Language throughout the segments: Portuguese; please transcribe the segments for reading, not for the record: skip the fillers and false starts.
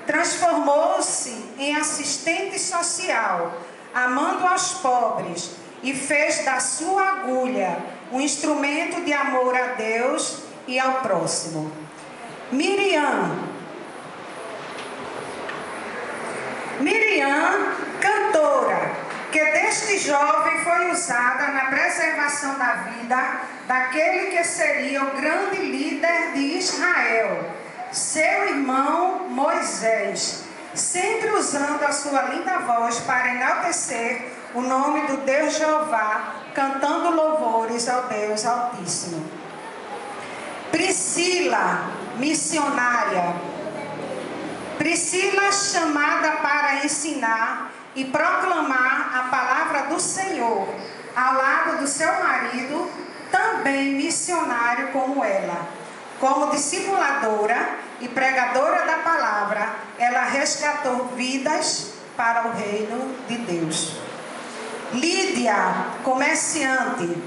transformou-se em assistente social, amando aos pobres, e fez da sua agulha um instrumento de amor a Deus e ao próximo. Miriam, cantora, que deste jovem foi usada na preservação da vida daquele que seria o grande líder de Israel, seu irmão Moisés, sempre usando a sua linda voz para enaltecer o nome do Deus Jeová, cantando louvores ao Deus Altíssimo. Priscila, missionária. Priscila, chamada para ensinar e proclamar a palavra do Senhor, ao lado do seu marido, também missionário como ela. Como discipuladora e pregadora da palavra, ela resgatou vidas para o reino de Deus. Lídia, comerciante.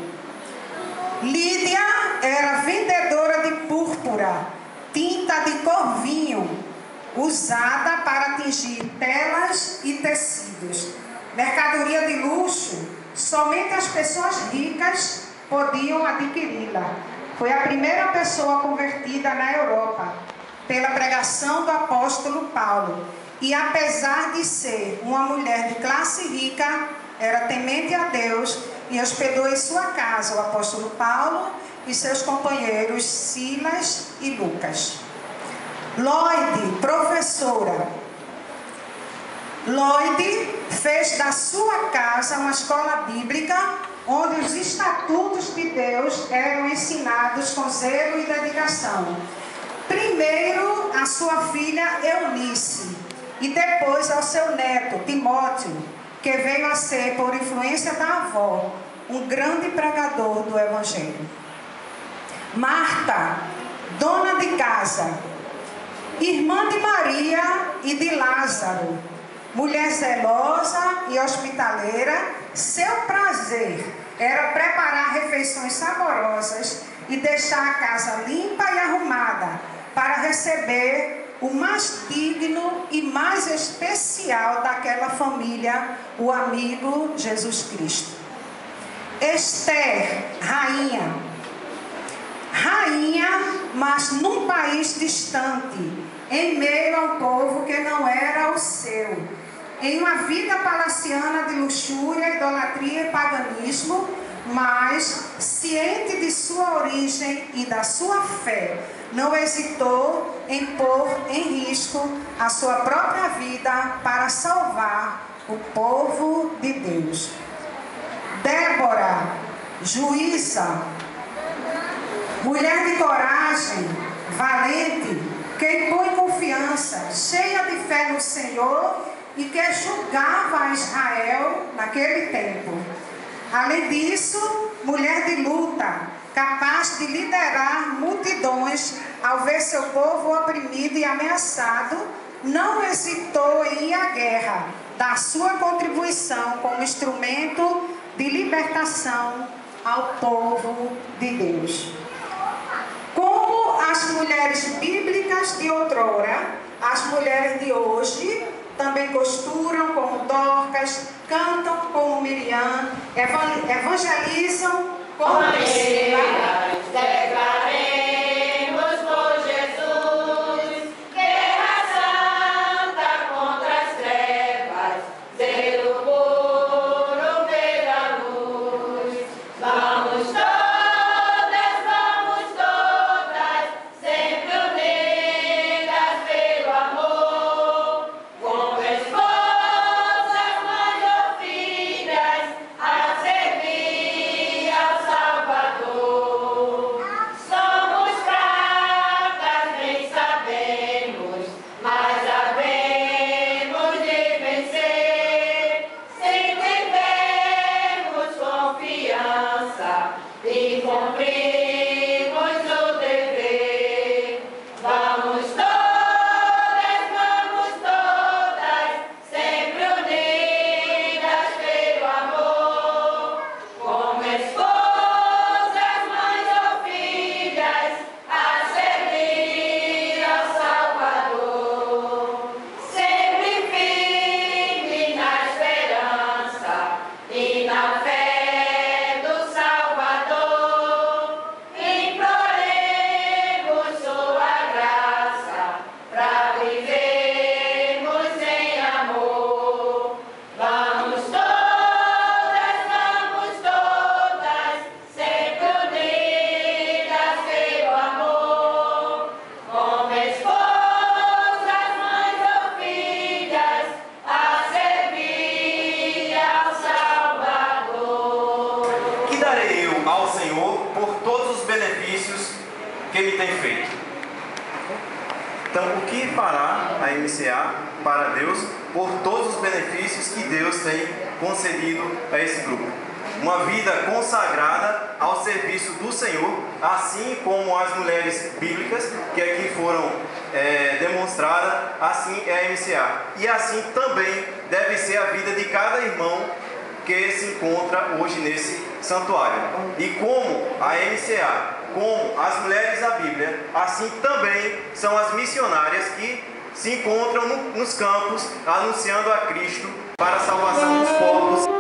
Lídia era vendedora de púrpura, tinta de cor vinho, usada para tingir telas e tecidos. Mercadoria de luxo, somente as pessoas ricas podiam adquiri-la. Foi a primeira pessoa convertida na Europa pela pregação do apóstolo Paulo. E apesar de ser uma mulher de classe rica, era temente a Deus e hospedou em sua casa o apóstolo Paulo e seus companheiros Silas e Lucas. Lloyd, professora. Lloyd fez da sua casa uma escola bíblica onde os estatutos de Deus eram ensinados com zelo e dedicação. Primeiro a sua filha Eunice e depois ao seu neto Timóteo, que veio a ser, por influência da avó, um grande pregador do Evangelho. Marta, dona de casa, irmã de Maria e de Lázaro, mulher zelosa e hospitaleira, seu prazer era preparar refeições saborosas e deixar a casa limpa e arrumada para receber o mais digno e mais especial daquela família, o amigo Jesus Cristo. Esther, rainha, mas num país distante, em meio a um povo que não era o seu, em uma vida palaciana de luxúria, idolatria e paganismo, mas ciente de sua origem e da sua fé, não hesitou em pôr em risco a sua própria vida para salvar o povo de Deus. Débora, juíza, mulher de coragem, valente, que impõe confiança, cheia de fé no Senhor e que julgava Israel naquele tempo. Além disso, mulher de luta, capaz de liderar multidões ao ver seu povo oprimido e ameaçado, não hesitou em ir à guerra, dar sua contribuição como instrumento de libertação ao povo de Deus. Como as mulheres bíblicas de outrora, as mulheres de hoje também costuram como Dorcas, cantam como Miriam, evangelizam como Priscila. Declaremos por Jesus, guerra santa contra as trevas, zelo puro pela luz. Vamos todas, sempre unidas pelo amor, como esposas, mães ou filhas, a servir ao Salvador. Somos fracas, bem sabemos, mas havemos de vencer. Sempre temos confiança e cumprimos o dever. Vamos todas, sempre unidas pelo amor, como esposas, mães ou filhas, a servir ao Salvador. Sempre firme na esperança e na fé do Salvador, imploremos sua graça para vivermos em amor. Vamos todas, sempre unidas pelo amor, como esposas, mães ou filhas, a servir ao Salvador. Que darei eu ao Senhor por todos os benefícios que Ele tem feito? Então, o que fará a MCA para Deus por todos os benefícios que Deus tem concedido a esse grupo? Uma vida consagrada ao serviço do Senhor, assim como as mulheres bíblicas que aqui foram demonstradas, assim é a MCA. E assim também deve ser a vida de cada irmão que se encontra hoje nesse santuário. E como a MCA, como as mulheres da Bíblia, assim também são as missionárias que se encontram nos campos anunciando a Cristo para a salvação dos povos.